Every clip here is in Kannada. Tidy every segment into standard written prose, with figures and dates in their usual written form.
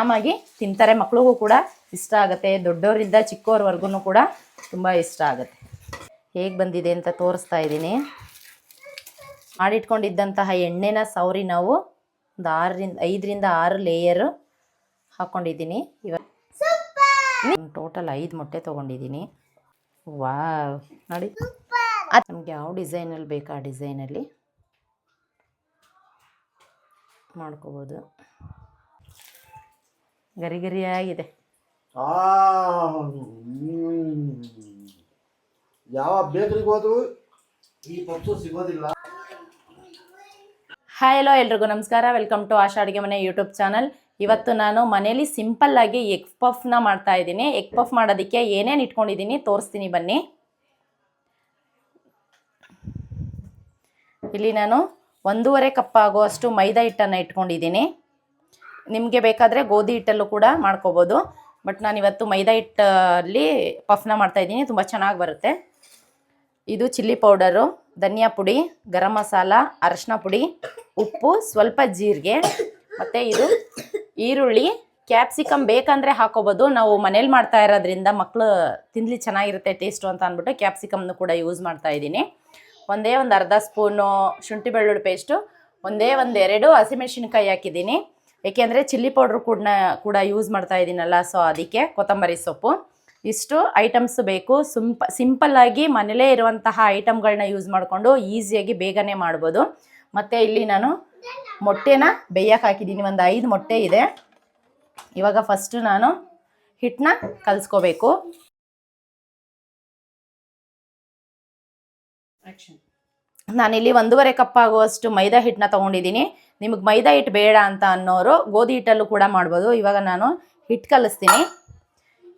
ಆರಾಮಾಗಿ ತಿಂತಾರೆ. ಮಕ್ಳಿಗೂ ಕೂಡ ಇಷ್ಟ ಆಗುತ್ತೆ, ದೊಡ್ಡವರಿಂದ ಚಿಕ್ಕವರವರೆಗೂ ಕೂಡ ತುಂಬ ಇಷ್ಟ ಆಗುತ್ತೆ. ಹೇಗೆ ಬಂದಿದೆ ಅಂತ ತೋರಿಸ್ತಾ ಇದ್ದೀನಿ. ಮಾಡಿಟ್ಕೊಂಡಿದ್ದಂತಹ ಎಣ್ಣೆನ ಸವರಿ ನಾವು ಒಂದು 5ರಿಂದ 6 ಲೇಯರು ಹಾಕ್ಕೊಂಡಿದ್ದೀನಿ. ಇವಾಗ ಟೋಟಲ್ 5 ಮೊಟ್ಟೆ ತೊಗೊಂಡಿದ್ದೀನಿ. ವಾವ್, ನೋಡಿ ನಮಗೆ ಯಾವ ಡಿಸೈನಲ್ಲಿ ಬೇಕು ಆ ಡಿಸೈನಲ್ಲಿ ಮಾಡ್ಕೋಬೋದು. ಗರಿ ಗರಿಯಾಗಿದೆ. ಯಾವ ಬೇಕರಿಗೆ ಹೋದ್ರು ಈ ಪಪ್ಸು ಸಿಗೋದಿಲ್ಲ. ಹಾಯ್ ಹಲೋ ಎಲ್ರಿಗೂ ನಮಸ್ಕಾರ. ವೆಲ್ಕಮ್ ಟು ಆಶಾ ಅಡುಗೆ ಮನೆ ಯೂಟ್ಯೂಬ್ ಚಾನಲ್. ಇವತ್ತು ನಾನು ಮನೇಲಿ ಸಿಂಪಲ್ಲಾಗಿ ಎಗ್ ಪಫ್ನ ಮಾಡ್ತಾ ಇದ್ದೀನಿ. ಎಗ್ ಪಫ್ ಮಾಡೋದಕ್ಕೆ ಏನೇನು ಇಟ್ಕೊಂಡಿದ್ದೀನಿ ತೋರಿಸ್ತೀನಿ ಬನ್ನಿ. ಇಲ್ಲಿ ನಾನು 1.5 ಕಪ್ ಆಗುವಷ್ಟು ಮೈದಾ ಹಿಟ್ಟನ್ನು ಇಟ್ಕೊಂಡಿದ್ದೀನಿ. ನಿಮಗೆ ಬೇಕಾದರೆ ಗೋಧಿ ಹಿಟ್ಟಲ್ಲೂ ಕೂಡ ಮಾಡ್ಕೋಬೋದು, ಬಟ್ ನಾನಿವತ್ತು ಮೈದಾ ಹಿಟ್ಟಲ್ಲಿ ಪಫ್ನ ಮಾಡ್ತಾಯಿದ್ದೀನಿ. ತುಂಬ ಚೆನ್ನಾಗಿ ಬರುತ್ತೆ. ಇದು ಚಿಲ್ಲಿ ಪೌಡರು, ಧನಿಯಾ ಪುಡಿ, ಗರಂ ಮಸಾಲ, ಅರಶಿನ ಪುಡಿ, ಉಪ್ಪು, ಸ್ವಲ್ಪ ಜೀರಿಗೆ, ಮತ್ತು ಇದು ಈರುಳ್ಳಿ, ಕ್ಯಾಪ್ಸಿಕಮ್ ಬೇಕಂದರೆ ಹಾಕೋಬೋದು. ನಾವು ಮನೇಲಿ ಮಾಡ್ತಾ ಇರೋದ್ರಿಂದ ಮಕ್ಕಳು ತಿನ್ನಲಿ ಚೆನ್ನಾಗಿರುತ್ತೆ ಟೇಸ್ಟು ಅಂತ ಅಂದ್ಬಿಟ್ಟು ಕ್ಯಾಪ್ಸಿಕಮ್ನು ಕೂಡ ಯೂಸ್ ಮಾಡ್ತಾ ಇದ್ದೀನಿ. ಒಂದೇ ಒಂದು ಅರ್ಧ ಸ್ಪೂನು ಶುಂಠಿ ಬೆಳ್ಳುಳ್ಳಿ ಪೇಸ್ಟು, ಒಂದೇ 2 ಹಸಿಮೆಣಸಿನ್ಕಾಯಿ ಹಾಕಿದ್ದೀನಿ. ಏಕೆಂದರೆ ಚಿಲ್ಲಿ ಪೌಡ್ರು ಕೂಡ ಯೂಸ್ ಮಾಡ್ತಾ ಇದ್ದೀನಲ್ಲ, ಸೊ ಅದಕ್ಕೆ ಕೊತ್ತಂಬರಿ ಸೊಪ್ಪು, ಇಷ್ಟು ಐಟಮ್ಸ್ ಬೇಕು. ಸಿಂಪಲ್ಲಾಗಿ ಮನೇಲೇ ಇರುವಂತಹ ಐಟಮ್ಗಳನ್ನ ಯೂಸ್ ಮಾಡಿಕೊಂಡು ಈಸಿಯಾಗಿ ಬೇಗನೆ ಮಾಡ್ಬೋದು. ಮತ್ತು ಇಲ್ಲಿ ನಾನು ಮೊಟ್ಟೆನ ಬೇಯಕ್ಕೆ ಹಾಕಿದ್ದೀನಿ. ಒಂದು 5 ಮೊಟ್ಟೆ ಇದೆ. ಇವಾಗ ಫಸ್ಟು ನಾನು ಹಿಟ್ಟನ್ನ ಕಲಿಸ್ಕೋಬೇಕು. ನಾನಿಲ್ಲಿ 1.5 ಕಪ್ ಆಗುವಷ್ಟು ಮೈದಾ ಹಿಟ್ಟನ್ನ ತೊಗೊಂಡಿದ್ದೀನಿ. ನಿಮಗೆ ಮೈದಾ ಹಿಟ್ಟು ಬೇಡ ಅಂತ ಅನ್ನೋರು ಗೋಧಿ ಹಿಟ್ಟಲ್ಲೂ ಕೂಡ ಮಾಡ್ಬೋದು. ಇವಾಗ ನಾನು ಹಿಟ್ಟು ಕಲಿಸ್ತೀನಿ.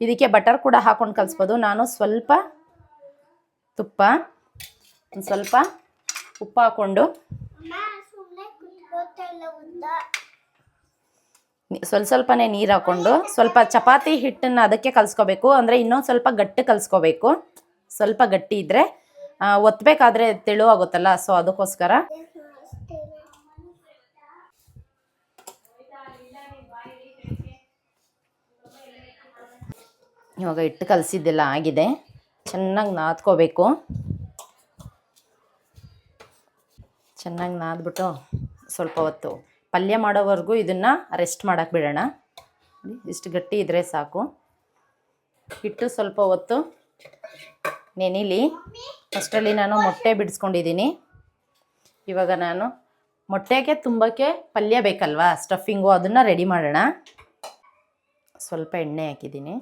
ಇದಕ್ಕೆ ಬಟರ್ ಕೂಡ ಹಾಕ್ಕೊಂಡು ಕಲಿಸ್ಬೋದು. ನಾನು ಸ್ವಲ್ಪ ತುಪ್ಪ, ಒಂದು ಸ್ವಲ್ಪ ಉಪ್ಪು ಹಾಕ್ಕೊಂಡು ಸ್ವಲ್ಪನೇ ನೀರು ಹಾಕ್ಕೊಂಡು ಸ್ವಲ್ಪ ಚಪಾತಿ ಹಿಟ್ಟನ್ನು ಅದಕ್ಕೆ ಕಲಿಸ್ಕೋಬೇಕು. ಅಂದರೆ ಇನ್ನೊಂದು ಸ್ವಲ್ಪ ಗಟ್ಟಿ ಕಲಿಸ್ಕೋಬೇಕು. ಸ್ವಲ್ಪ ಗಟ್ಟಿ ಇದ್ದರೆ ಒತ್ತಬೇಕಾದ್ರೆ ತೆಳುವಾಗುತ್ತಲ್ಲ, ಸೊ ಅದಕ್ಕೋಸ್ಕರ. ಇವಾಗ ಹಿಟ್ಟು ಕಲಸಿದ್ದೆಲ್ಲ ಆಗಿದೆ. ಚೆನ್ನಾಗಿ ನಾದ್ಕೋಬೇಕು. ಚೆನ್ನಾಗಿ ನಾದ್ಬಿಟ್ಟು ಸ್ವಲ್ಪ ಹೊತ್ತು ಪಲ್ಯ ಮಾಡೋವರೆಗೂ ಇದನ್ನು ರೆಸ್ಟ್ ಮಾಡೋಕ್ಕೆ ಬಿಡೋಣ. ಇಷ್ಟು ಗಟ್ಟಿ ಇದ್ದರೆ ಸಾಕು. ಹಿಟ್ಟು ಸ್ವಲ್ಪ ಹೊತ್ತು ನೆನಿಲಿ. ಅಷ್ಟರಲ್ಲಿ ನಾನು ಮೊಟ್ಟೆ ಬಿಡಿಸ್ಕೊಂಡಿದ್ದೀನಿ. ಇವಾಗ ನಾನು ಮೊಟ್ಟೆಗೆ ತುಂಬಕ್ಕೆ ಪಲ್ಯ ಬೇಕಲ್ವಾ, ಸ್ಟಫಿಂಗು, ಅದನ್ನು ರೆಡಿ ಮಾಡೋಣ. ಸ್ವಲ್ಪ ಎಣ್ಣೆ ಹಾಕಿದ್ದೀನಿ.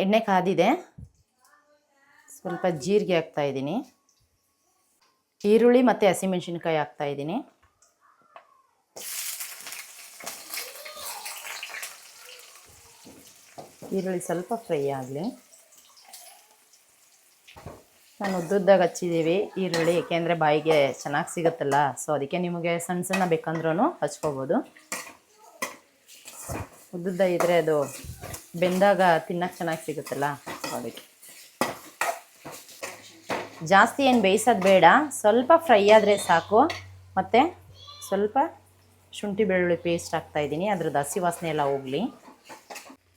ಎಣ್ಣೆ ಕಾದಿದೆ. ಸ್ವಲ್ಪ ಜೀರಿಗೆ ಹಾಕ್ತಾಯಿದ್ದೀನಿ. ಈರುಳ್ಳಿ ಮತ್ತು ಹಸಿಮೆಣಸಿನ್ಕಾಯಿ ಹಾಕ್ತಾಯಿದ್ದೀನಿ. ಈರುಳ್ಳಿ ಸ್ವಲ್ಪ ಫ್ರೈ ಆಗಲಿ. ನಾನು ಉದ್ದುದ್ದಾಗ ಹಚ್ಚಿದ್ದೀವಿ ಈರುಳ್ಳಿ, ಏಕೆಂದರೆ ಬಾಯಿಗೆ ಚೆನ್ನಾಗಿ ಸಿಗುತ್ತಲ್ಲ, ಸೊ ಅದಕ್ಕೆ. ನಿಮಗೆ ಸಣ್ಣ ಸಣ್ಣ ಬೇಕಂದ್ರೂ ಹಚ್ಕೋಬೋದು. ಉದ್ದುದ್ದ ಇದ್ದರೆ ಅದು ಬೆಂದಾಗ ತಿನ್ನೋಕ್ಕೆ ಚೆನ್ನಾಗಿ ಸಿಗುತ್ತಲ್ಲ, ಅದಕ್ಕೆ. ಜಾಸ್ತಿ ಏನು ಬೇಯಿಸೋದು ಬೇಡ, ಸ್ವಲ್ಪ ಫ್ರೈ ಆದರೆ ಸಾಕು. ಮತ್ತು ಸ್ವಲ್ಪ ಶುಂಠಿ ಬೆಳ್ಳುಳ್ಳಿ ಪೇಸ್ಟ್ ಹಾಕ್ತಾಯಿದ್ದೀನಿ. ಅದ್ರದ್ದು ಹಸಿ ವಾಸನೆ ಎಲ್ಲ ಹೋಗಲಿ.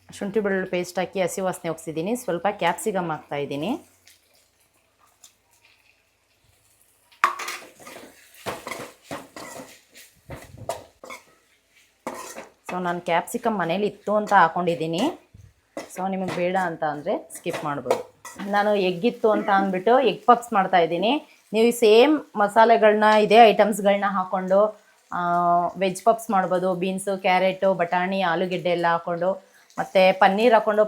ಶುಂಠಿ ಬೆಳ್ಳುಳ್ಳಿ ಪೇಸ್ಟ್ ಹಾಕಿ ಹಸಿ ವಾಸನೆ ಹೋಗಿಸಿದ್ದೀನಿ. ಸ್ವಲ್ಪ ಕ್ಯಾಪ್ಸಿಕಮ್ ಹಾಕ್ತಾಯಿದ್ದೀನಿ. ಸೊ ನಾನು ಕ್ಯಾಪ್ಸಿಕಮ್ ಮನೇಲಿ ಇತ್ತು ಅಂತ ಹಾಕ್ಕೊಂಡಿದ್ದೀನಿ. ಸೊ ನಿಮಗೆ ಬೇಡ ಅಂತ ಅಂದರೆ ಸ್ಕಿಪ್ ಮಾಡ್ಬೋದು. ನಾನು ಎಗ್ಗಿತ್ತು ಅಂತ ಅಂದ್ಬಿಟ್ಟು ಎಗ್ ಪಫ್ಸ್ ಮಾಡ್ತಾಯಿದ್ದೀನಿ. ನೀವು ಸೇಮ್ ಮಸಾಲೆಗಳನ್ನ, ಇದೇ ಐಟಮ್ಸ್ಗಳನ್ನ ಹಾಕ್ಕೊಂಡು ವೆಜ್ ಪಫ್ಸ್ ಮಾಡ್ಬೋದು. ಬೀನ್ಸು, ಕ್ಯಾರೆಟು, ಬಟಾಣಿ, ಆಲೂಗೆಡ್ಡೆ ಎಲ್ಲ ಹಾಕ್ಕೊಂಡು, ಮತ್ತು ಪನ್ನೀರ್ ಹಾಕ್ಕೊಂಡು,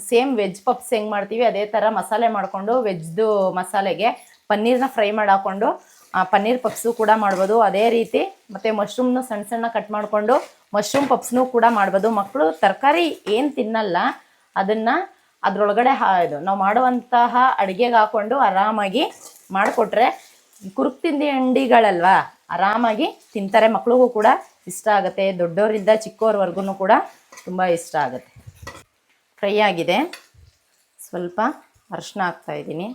ಸೇಮ್ ವೆಜ್ ಪಫ್ಸ್ ಹೆಂಗೆ ಮಾಡ್ತೀವಿ ಅದೇ ಥರ ಮಸಾಲೆ ಮಾಡಿಕೊಂಡು, ವೆಜ್ದು ಮಸಾಲೆಗೆ ಪನ್ನೀರನ್ನ ಫ್ರೈ ಮಾಡಿ ಹಾಕ್ಕೊಂಡು ಪನ್ನೀರ್ ಪಫ್ಸು ಕೂಡ ಮಾಡ್ಬೋದು. ಅದೇ ರೀತಿ ಮತ್ತು ಮಶ್ರೂಮ್ನು ಸಣ್ಣ ಸಣ್ಣ ಕಟ್ ಮಾಡಿಕೊಂಡು ಮಶ್ರೂಮ್ ಪಫ್ಸ್ನೂ ಕೂಡ ಮಾಡ್ಬೋದು. ಮಕ್ಕಳು ತರಕಾರಿ ಏನು ತಿನ್ನಲ್ಲ, ಅದನ್ನು ಅದರೊಳಗಡೆ ಇದು ನಾವು ಮಾಡುವಂತಹ ಅಡುಗೆಗೆ ಹಾಕ್ಕೊಂಡು ಆರಾಮಾಗಿ ಮಾಡಿಕೊಟ್ರೆ ಕುರುಕು ತಿಂಡಿಗಳಲ್ವಾ, ಆರಾಮಾಗಿ ತಿಂತಾರೆ. ಮಕ್ಳಿಗೂ ಕೂಡ ಇಷ್ಟ ಆಗುತ್ತೆ, ದೊಡ್ಡವರಿಂದ ಚಿಕ್ಕವರವರೆಗೂ ಕೂಡ ತುಂಬ ಇಷ್ಟ ಆಗುತ್ತೆ. ಫ್ರೈ ಆಗಿದೆ. ಸ್ವಲ್ಪ ಅರಿಶಿನ ಹಾಕ್ತಾಯಿದ್ದೀನಿ.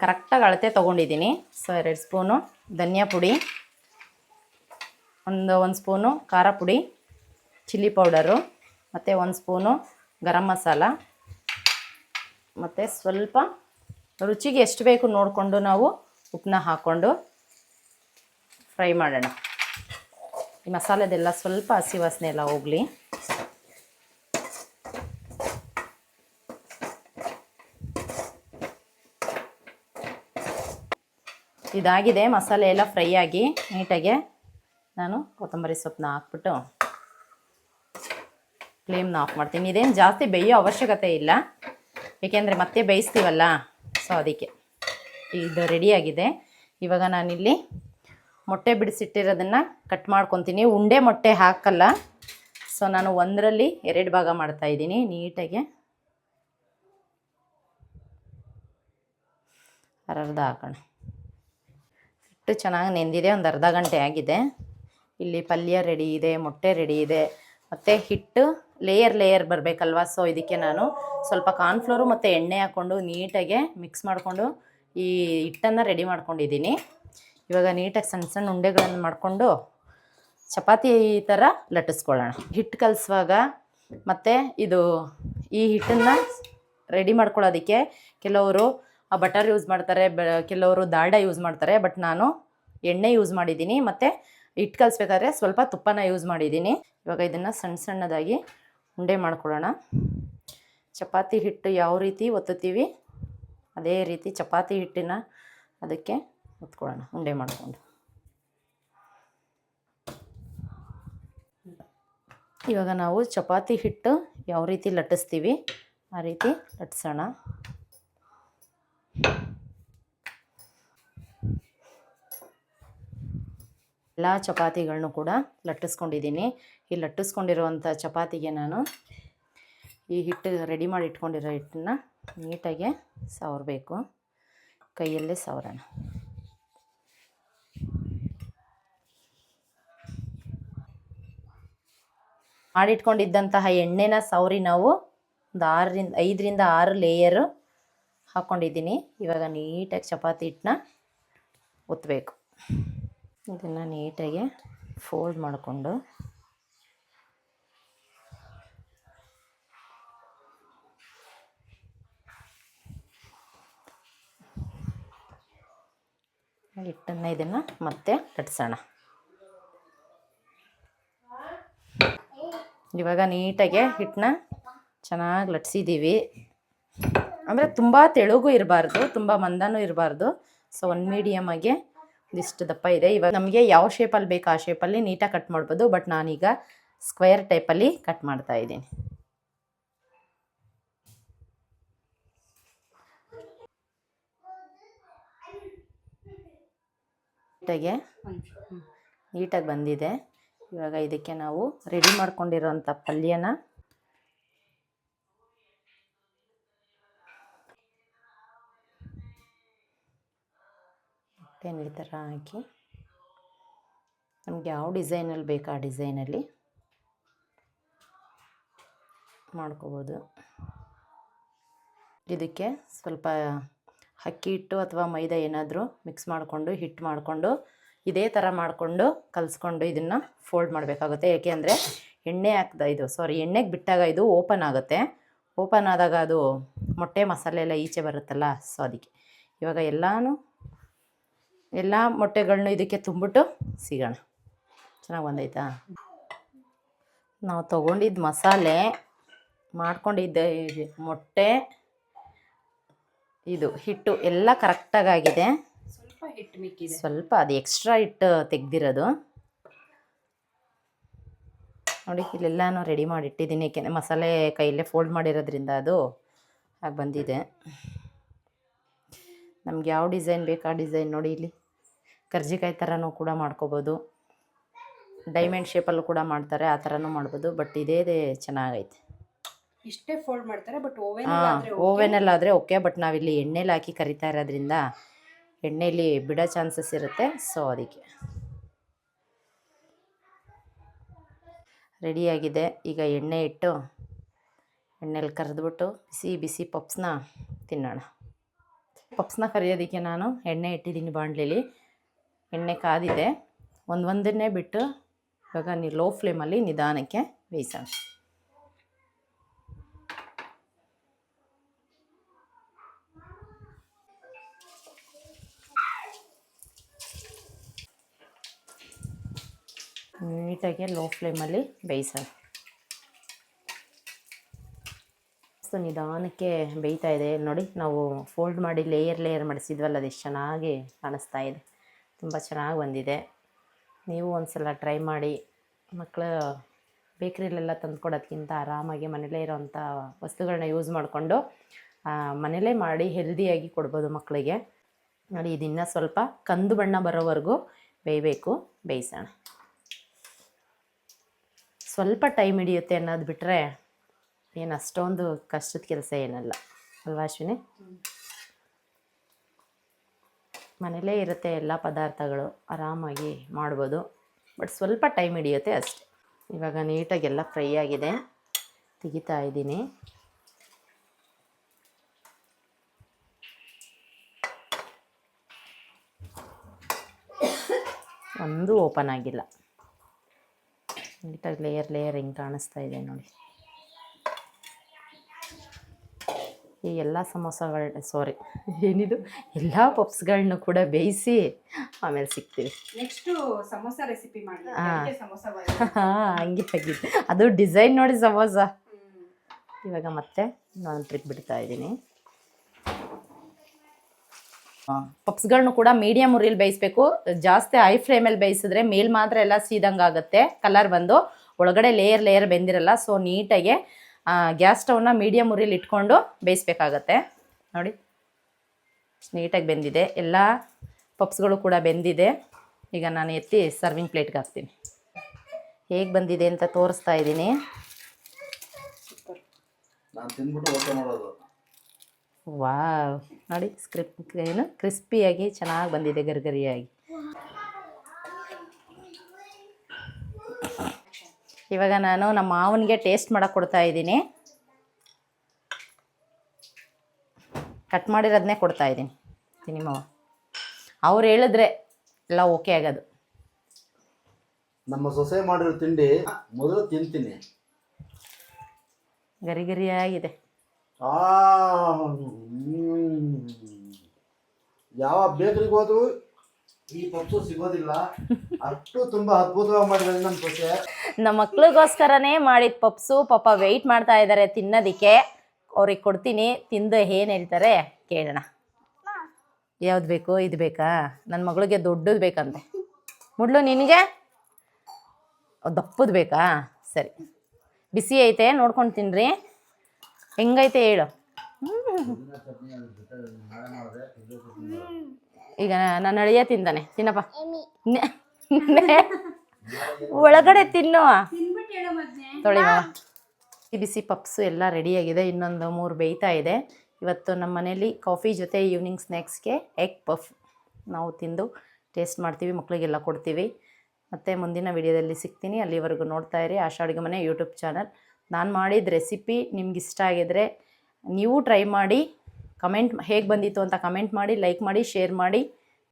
ಕರೆಕ್ಟಾಗಿ ಅಳತೆ ತೊಗೊಂಡಿದ್ದೀನಿ. ಸೊ 2 ಸ್ಪೂನು ಧನಿಯಾ ಪುಡಿ, ಒಂದು ಸ್ಪೂನು ಖಾರ ಪುಡಿ, ಚಿಲ್ಲಿ ಪೌಡರು, ಮತ್ತು 1 ಸ್ಪೂನು ಗರಂ ಮಸಾಲ, ಮತ್ತು ಸ್ವಲ್ಪ ರುಚಿಗೆ ಎಷ್ಟು ಬೇಕು ನೋಡಿಕೊಂಡು ನಾವು ಉಪ್ಪನ್ನ ಹಾಕ್ಕೊಂಡು ಫ್ರೈ ಮಾಡೋಣ. ಈ ಮಸಾಲೆದೆಲ್ಲ ಸ್ವಲ್ಪ ಹಸಿ ವಾಸನೆ ಎಲ್ಲ ಹೋಗಲಿ. ಇದಾಗಿದೆ ಮಸಾಲೆ ಎಲ್ಲ ಫ್ರೈ ಆಗಿ ನೀಟಾಗೆ. ನಾನು ಕೊತ್ತಂಬರಿ ಸೊಪ್ಪನ್ನ ಹಾಕ್ಬಿಟ್ಟು ಫ್ಲೇಮ್ನ ಆಫ್ ಮಾಡ್ತೀನಿ. ಇದೇನು ಜಾಸ್ತಿ ಬೇಯೋ ಅವಶ್ಯಕತೆ ಇಲ್ಲ, ಏಕೆಂದರೆ ಮತ್ತೆ ಬೇಯಿಸ್ತೀವಲ್ಲ, ಸೊ ಅದಕ್ಕೆ. ಇದು ರೆಡಿಯಾಗಿದೆ. ಇವಾಗ ನಾನಿಲ್ಲಿ ಮೊಟ್ಟೆ ಬಿಡಿಸಿಟ್ಟಿರೋದನ್ನು ಕಟ್ ಮಾಡ್ಕೊತೀನಿ. ಉಂಡೆ ಮೊಟ್ಟೆ ಹಾಕಲ್ಲ, ಸೊ ನಾನು 1ರಲ್ಲಿ 2 ಭಾಗ ಮಾಡ್ತಾಯಿದ್ದೀನಿ. ನೀಟಾಗೆ ಅರ್ಧ ಹಾಕೋಣ. ಹಿಟ್ಟು ಚೆನ್ನಾಗಿ ನೆಂದಿದೆ, ಒಂದು ಅರ್ಧ ಗಂಟೆ ಆಗಿದೆ. ಇಲ್ಲಿ ಪಲ್ಯ ರೆಡಿ ಇದೆ, ಮೊಟ್ಟೆ ರೆಡಿ ಇದೆ, ಮತ್ತು ಹಿಟ್ಟು ಲೇಯರ್ ಬರಬೇಕಲ್ವ. ಸೊ ಇದಕ್ಕೆ ನಾನು ಸ್ವಲ್ಪ ಕಾರ್ನ್ಫ್ಲೋರು ಮತ್ತು ಎಣ್ಣೆ ಹಾಕ್ಕೊಂಡು ನೀಟಾಗೆ ಮಿಕ್ಸ್ ಮಾಡಿಕೊಂಡು ಈ ಹಿಟ್ಟನ್ನು ರೆಡಿ ಮಾಡ್ಕೊಂಡಿದ್ದೀನಿ. ಇವಾಗ ನೀಟಾಗಿ ಸಣ್ಣ ಸಣ್ಣ ಉಂಡೆಗಳನ್ನು ಮಾಡಿಕೊಂಡು ಚಪಾತಿ ಥರ ಲಟ್ಟಿಸ್ಕೊಳ್ಳೋಣ. ಹಿಟ್ಟು ಕಲಿಸುವಾಗ ಮತ್ತು ಈ ಹಿಟ್ಟನ್ನು ರೆಡಿ ಮಾಡ್ಕೊಳ್ಳೋದಕ್ಕೆ ಕೆಲವರು ಬಟರ್ ಯೂಸ್ ಮಾಡ್ತಾರೆ, ಕೆಲವರು ದಾಲ್ಡ ಯೂಸ್ ಮಾಡ್ತಾರೆ. ಬಟ್ ನಾನು ಎಣ್ಣೆ ಯೂಸ್ ಮಾಡಿದ್ದೀನಿ, ಮತ್ತು ಹಿಟ್ಟು ಕಲಿಸ್ಬೇಕಾದ್ರೆ ಸ್ವಲ್ಪ ತುಪ್ಪನ ಯೂಸ್ ಮಾಡಿದ್ದೀನಿ. ಇವಾಗ ಇದನ್ನು ಸಣ್ಣ ಸಣ್ಣದಾಗಿ ಉಂಡೆ ಮಾಡ್ಕೊಳ್ಳೋಣ. ಚಪಾತಿ ಹಿಟ್ಟು ಯಾವ ರೀತಿ ಒತ್ತುತ್ತೀವಿ ಅದೇ ರೀತಿ ಚಪಾತಿ ಹಿಟ್ಟಿನ ಅದಕ್ಕೆ ಒತ್ಕೊಳ್ಳೋಣ, ಉಂಡೆ ಮಾಡಿಕೊಂಡು. ಇವಾಗ ನಾವು ಚಪಾತಿ ಹಿಟ್ಟು ಯಾವ ರೀತಿ ಲಟ್ಟಿಸ್ತೀವಿ ಆ ರೀತಿ ಲಟ್ಟಿಸೋಣ. ಎಲ್ಲ ಚಪಾತಿಗಳನ್ನೂ ಕೂಡ ಲಟ್ಟಿಸ್ಕೊಂಡಿದ್ದೀನಿ. ಈ ಲಟ್ಟಿಸ್ಕೊಂಡಿರುವಂಥ ಚಪಾತಿಗೆ ನಾನು ಈ ಹಿಟ್ಟು ರೆಡಿ ಮಾಡಿ ಇಟ್ಕೊಂಡಿರೋ ಹಿಟ್ಟನ್ನು ನೀಟಾಗಿ ಸವರಬೇಕು. ಕೈಯಲ್ಲೇ ಸವರೋಣ. ಮಾಡಿಟ್ಕೊಂಡಿದ್ದಂತಹ ಎಣ್ಣೆನ ಸವರಿ ನಾವು ಒಂದು 5ರಿಂದ 6 ಲೇಯರು ಹಾಕ್ಕೊಂಡಿದ್ದೀನಿ. ಇವಾಗ ನೀಟಾಗಿ ಚಪಾತಿ ಹಿಟ್ಟನ್ನ ಒತ್ತಬೇಕು. ಇದನ್ನು ನೀಟಾಗಿ ಫೋಲ್ಡ್ ಮಾಡಿಕೊಂಡು ಹಿಟ್ಟನ್ನು ಇದನ್ನು ಮತ್ತೆ ಲಟ್ಟಿಸೋಣ. ಇವಾಗ ನೀಟಾಗೆ ಹಿಟ್ಟನ್ನ ಚೆನ್ನಾಗಿ ಲಟ್ಸಿದ್ದೀವಿ. ಅಂದರೆ ತುಂಬ ತೆಳುಗೂ ಇರಬಾರ್ದು, ತುಂಬ ಮಂದನೂ ಇರಬಾರ್ದು. ಸೊ ಒಂದು ಮೀಡಿಯಮಾಗೆ ಇದಿಷ್ಟು ದಪ್ಪ ಇದೆ. ಇವಾಗ ನಮಗೆ ಯಾವ ಶೇಪಲ್ಲಿ ಬೇಕು ಆ ಶೇಪಲ್ಲಿ ನೀಟಾಗಿ ಕಟ್ ಮಾಡ್ಬೋದು. ಬಟ್ ನಾನೀಗ ಸ್ಕ್ವೇರ್ ಟೈಪಲ್ಲಿ ಕಟ್ ಮಾಡ್ತಾಯಿದ್ದೀನಿ. ನೀಟಾಗಿ ಬಂದಿದೆ. ಇವಾಗ ಇದಕ್ಕೆ ನಾವು ರೆಡಿ ಮಾಡ್ಕೊಂಡಿರೋಂಥ ಪಲ್ಯನ ಈ ಥರ ಹಾಕಿ ನಮಗೆ ಯಾವ ಡಿಸೈನಲ್ಲಿ ಬೇಕು ಆ ಡಿಸೈನಲ್ಲಿ ಮಾಡ್ಕೋಬೋದು. ಇದಕ್ಕೆ ಸ್ವಲ್ಪ ಅಕ್ಕಿ ಹಿಟ್ಟು ಅಥವಾ ಮೈದಾ ಏನಾದರೂ ಮಿಕ್ಸ್ ಮಾಡಿಕೊಂಡು ಹಿಟ್ಟು ಮಾಡಿಕೊಂಡು ಇದೇ ಥರ ಮಾಡಿಕೊಂಡು ಕಲಿಸ್ಕೊಂಡು ಇದನ್ನು ಫೋಲ್ಡ್ ಮಾಡಬೇಕಾಗುತ್ತೆ. ಏಕೆಂದರೆ ಎಣ್ಣೆಗೆ ಬಿಟ್ಟಾಗ ಇದು ಓಪನ್ ಆಗುತ್ತೆ. ಓಪನ್ ಆದಾಗ ಅದು ಮೊಟ್ಟೆ ಮಸಾಲೆ ಎಲ್ಲ ಈಚೆ ಬರುತ್ತಲ್ಲ, ಸೊ ಅದಕ್ಕೆ ಇವಾಗ ಎಲ್ಲ ಮೊಟ್ಟೆಗಳನ್ನೂ ಇದಕ್ಕೆ ತುಂಬಿಟ್ಟು ಸಿಗೋಣ. ಚೆನ್ನಾಗಿ ಬಂದೈತಾ? ನಾವು ತೊಗೊಂಡಿದ್ದ ಮಸಾಲೆ, ಮಾಡ್ಕೊಂಡಿದ್ದ ಮೊಟ್ಟೆ, ಇದು ಹಿಟ್ಟು ಎಲ್ಲ ಕರೆಕ್ಟಾಗಿದೆ. ಸ್ವಲ್ಪ ಹಿಟ್ಟು ಮಿಕ್ಕಿದೆ, ಸ್ವಲ್ಪ ಅದು ಎಕ್ಸ್ಟ್ರಾ ಹಿಟ್ಟು ತೆಗೆದಿರೋದು ನೋಡಿ. ಇಲ್ಲೆಲ್ಲನೂ ರೆಡಿ ಮಾಡಿ ಇಟ್ಟಿದ್ದೀನಿ, ಏಕೆಂದರೆ ಮಸಾಲೆ ಕೈಯಲ್ಲೇ ಫೋಲ್ಡ್ ಮಾಡಿರೋದ್ರಿಂದ ಅದು ಹಾಗೆ ಬಂದಿದೆ. ನಮ್ಗೆ ಯಾವ ಡಿಸೈನ್ ಬೇಕು ಆ ಡಿಸೈನ್ ನೋಡಿ. ಇಲ್ಲಿ ಕರ್ಜಿಕಾಯಿ ಥರನೂ ಕೂಡ ಮಾಡ್ಕೋಬೋದು, ಡೈಮಂಡ್ ಶೇಪಲ್ಲೂ ಕೂಡ ಮಾಡ್ತಾರೆ, ಆ ಥರನೂ ಮಾಡ್ಬೋದು. ಬಟ್ ಇದೇ ಚೆನ್ನಾಗೈತೆ. ಇಷ್ಟೇ ಫೋಲ್ಡ್ ಮಾಡ್ತಾರೆ, ಬಟ್ ಓವೆನಲ್ಲಾದರೆ ಓಕೆ. ಬಟ್ ನಾವಿಲ್ಲಿ ಎಣ್ಣೆಲಿ ಹಾಕಿ ಕರಿತಾ ಇರೋದ್ರಿಂದ ಎಣ್ಣೆಲಿ ಬಿಡೋ ಚಾನ್ಸಸ್ ಇರುತ್ತೆ. ಸೊ ಅದಕ್ಕೆ ರೆಡಿಯಾಗಿದೆ. ಈಗ ಎಣ್ಣೆ ಇಟ್ಟು ಎಣ್ಣೆಲಿ ಕರೆದ್ಬಿಟ್ಟು ಬಿಸಿ ಬಿಸಿ ಪಪ್ಸ್ನ ತಿನ್ನೋಣ. ಪಪ್ಸ್ನ ಕರಿಯೋದಕ್ಕೆ ನಾನು ಎಣ್ಣೆ ಇಟ್ಟಿದ್ದೀನಿ ಬಾಣಲೆಲಿ. ಎಣ್ಣೆ ಕಾದಿದೆ. ಒಂದನ್ನೇ ಬಿಟ್ಟು ಇವಾಗ ಲೋ ಫ್ಲೇಮಲ್ಲಿ ನಿಧಾನಕ್ಕೆ ಬೇಯಿಸೋಣ. ನೀಟಾಗಿ ಲೋ ಫ್ಲೇಮಲ್ಲಿ ಬೇಯಿಸೋಣ. ನಿಧಾನಕ್ಕೆ ಬೇಯ್ತಾ ಇದೆ ನೋಡಿ. ನಾವು ಫೋಲ್ಡ್ ಮಾಡಿ ಲೇಯರ್ ಮಾಡಿಸಿದ್ವಲ್ಲ, ಅದೆಷ್ಟು ಚೆನ್ನಾಗಿ ಕಾಣಿಸ್ತಾ ಇದೆ. ತುಂಬ ಚೆನ್ನಾಗಿ ಬಂದಿದೆ. ನೀವು ಒಂದ್ಸಲ ಟ್ರೈ ಮಾಡಿ. ಮಕ್ಕಳು ಬೇಕ್ರಿಲೆಲ್ಲ ತಂದುಕೊಡೋದ್ಕಿಂತ ಆರಾಮಾಗಿ ಮನೇಲೇ ಇರೋವಂಥ ವಸ್ತುಗಳನ್ನ ಯೂಸ್ ಮಾಡಿಕೊಂಡು ಮನೇಲೇ ಮಾಡಿ ಹೆಲ್ದಿಯಾಗಿ ಕೊಡ್ಬೋದು ಮಕ್ಕಳಿಗೆ. ನೋಡಿ, ಇದನ್ನು ಸ್ವಲ್ಪ ಕಂದು ಬಣ್ಣ ಬರೋವರೆಗೂ ಬೇಯಿಸೋಣ. ಸ್ವಲ್ಪ ಟೈಮ್ ಹಿಡಿಯುತ್ತೆ ಅನ್ನೋದು ಬಿಟ್ಟರೆ ಏನು ಅಷ್ಟೊಂದು ಕಷ್ಟದ ಕೆಲಸ ಏನಲ್ಲ ಅಲ್ವಾ ಅಶ್ವಿನಿ? ಮನೇಲೇ ಇರುತ್ತೆ ಎಲ್ಲ ಪದಾರ್ಥಗಳು, ಆರಾಮಾಗಿ ಮಾಡ್ಬೋದು. ಬಟ್ ಸ್ವಲ್ಪ ಟೈಮ್ ಹಿಡಿಯುತ್ತೆ ಅಷ್ಟೆ. ಇವಾಗ ನೀಟಾಗೆಲ್ಲ ಫ್ರೈ ಆಗಿದೆ, ತೆಗಿತಾ ಇದ್ದೀನಿ. ಒಂದು ಓಪನ್ ಆಗಿಲ್ಲ. ನೀಟಾಗಿ ಲೇಯರ್ ಹಿಂಗೆ ಕಾಣಿಸ್ತಾ ಇದೆ ನೋಡಿ. ಈ ಎಲ್ಲ ಎಲ್ಲ ಪಪ್ಸ್ಗಳನ್ನ ಕೂಡ ಬೇಯಿಸಿ ಆಮೇಲೆ ಸಿಗ್ತೀವಿ. ನೆಕ್ಸ್ಟು ಸಮೋಸ ರೆಸಿಪಿ ಮಾಡಿ. ಹಂಗೆ ಆಗಿದೆ ಅದು ಡಿಸೈನ್ ನೋಡಿ ಸಮೋಸ. ಇವಾಗ ಮತ್ತೆ ನಾನು ಟ್ರಿಕ್ ಬಿಡ್ತಾ ಇದ್ದೀನಿ. ಪಪ್ಸ್ಗಳನ್ನೂ ಕೂಡ ಮೀಡಿಯಮ್ ಉರಿಯಲ್ಲಿ ಬೇಯಿಸ್ಬೇಕು. ಜಾಸ್ತಿ ಹೈ ಫ್ಲೇಮಲ್ಲಿ ಬೇಯಿಸಿದ್ರೆ ಮೇಲ್ ಮಾತ್ರ ಎಲ್ಲ ಸೀದಂಗೆ ಆಗುತ್ತೆ, ಕಲರ್ ಬಂದು ಒಳಗಡೆ ಲೇಯರ್ ಬೆಂದಿರಲ್ಲ. ಸೊ ನೀಟಾಗಿ ಗ್ಯಾಸ್ ಸ್ಟವ್ನ ಮೀಡಿಯಮ್ ಉರಿಯಲ್ಲಿ ಇಟ್ಕೊಂಡು ಬೇಯಿಸ್ಬೇಕಾಗತ್ತೆ. ನೋಡಿ, ನೀಟಾಗಿ ಬೆಂದಿದೆ. ಎಲ್ಲ ಪಪ್ಸ್ಗಳು ಕೂಡ ಬೆಂದಿದೆ. ಈಗ ನಾನು ಎತ್ತಿ ಸರ್ವಿಂಗ್ ಪ್ಲೇಟ್ಗೆ ಹಾಕ್ತೀನಿ. ಹೇಗೆ ಬಂದಿದೆ ಅಂತ ತೋರಿಸ್ತಾ ಇದ್ದೀನಿ. ವಾವ್, ನೋಡಿ ಕ್ರಿಸ್ಪಿಯಾಗಿ ಚೆನ್ನಾಗಿ ಬಂದಿದೆ, ಗರಿಗರಿಯಾಗಿ. ಇವಾಗ ನಾನು ನಮ್ಮ ಮಾವನಿಗೆ ಟೇಸ್ಟ್ ಮಾಡೋಕೆ ಕೊಡ್ತಾ ಇದ್ದೀನಿ. ಕಟ್ ಮಾಡಿರೋದನ್ನೇ ಕೊಡ್ತಾ ಇದ್ದೀನಿ. ತಿನ್ನಿ ಮಾವ, ಅವ್ರು ಹೇಳಿದ್ರೆ ಎಲ್ಲ ಓಕೆ ಆಗೋದು. ನಮ್ಮ ಸೊಸೆ ಮಾಡಿರೋ ತಿಂಡಿ ಮೊದಲು ತಿಂತೀನಿ. ಗರಿಗರಿಯಾಗಿದೆ. ಯಾವ ಬೇಕರಿಗೆ ಹೋದ್ರು ಈ ಪಪ್ಸು ಸಿಗೋದಿಲ್ಲ. ಅಷ್ಟು ತುಂಬಾ ಅದ್ಭುತವಾಗಿ ಮಾಡಿದ್ದಾರೆ ನಮ್ಮ ಸೊಸೆ. ನಮ್ಮ ಮಕ್ಳಿಗೋಸ್ಕರನೇ ಮಾಡಿದ ಪಪ್ಸು. ಪಾಪ ವೆಯ್ಟ್ ಮಾಡ್ತಾ ಇದ್ದಾರೆ ತಿನ್ನೋದಕ್ಕೆ. ಅವ್ರಿಗೆ ಕೊಡ್ತೀನಿ, ತಿಂದು ಏನು ಹೇಳ್ತಾರೆ ಕೇಳೋಣ. ಯಾವ್ದು ಬೇಕು? ಇದು ಬೇಕಾ? ನನ್ನ ಮಗಳಿಗೆ ದೊಡ್ಡದು ಬೇಕಂತೆ. ಮುಡ್ಲು ನಿನಗೆ ದಪ್ಪದು ಬೇಕಾ? ಸರಿ, ಬಿಸಿ ಐತೆ ನೋಡ್ಕೊಂಡು ತಿನ್ನಿರಿ. ಹೆಂಗೈತೆ ಹೇಳು. ಈಗ ನಾನು ಅಳಿಯ ತಿಂತಾನೆ. ತಿನ್ನಪ್ಪ, ಒಳಗಡೆ ತಿನ್ನು. ತೊಳಿ ಬಿಸಿ ಪಪ್ಸು ಎಲ್ಲ ರೆಡಿಯಾಗಿದೆ. ಇನ್ನೊಂದು 3 ಬೇಯ್ತಾ ಇದೆ. ಇವತ್ತು ನಮ್ಮ ಮನೇಲಿ ಕಾಫಿ ಜೊತೆ ಈವ್ನಿಂಗ್ ಸ್ನ್ಯಾಕ್ಸ್ಗೆ ಎಗ್ ಪಫ್ ನಾವು ತಿಂದು ಟೇಸ್ಟ್ ಮಾಡ್ತೀವಿ, ಮಕ್ಕಳಿಗೆಲ್ಲ ಕೊಡ್ತೀವಿ. ಮತ್ತು ಮುಂದಿನ ವಿಡಿಯೋದಲ್ಲಿ ಸಿಗ್ತೀನಿ. ಅಲ್ಲಿವರೆಗೂ ನೋಡ್ತಾ ಇರಿ ಆಶಾ ಅಡುಗೆ ಮನೆ ಯೂಟ್ಯೂಬ್ ಚಾನಲ್. ನಾನು ಮಾಡಿದ ರೆಸಿಪಿ ನಿಮ್ಗೆ ಇಷ್ಟ ಆಗಿದರೆ ನೀವು ಟ್ರೈ ಮಾಡಿ. ಕಮೆಂಟ್ ಹೇಗೆ ಬಂದಿತ್ತು ಅಂತ ಕಮೆಂಟ್ ಮಾಡಿ, ಲೈಕ್ ಮಾಡಿ, ಶೇರ್ ಮಾಡಿ.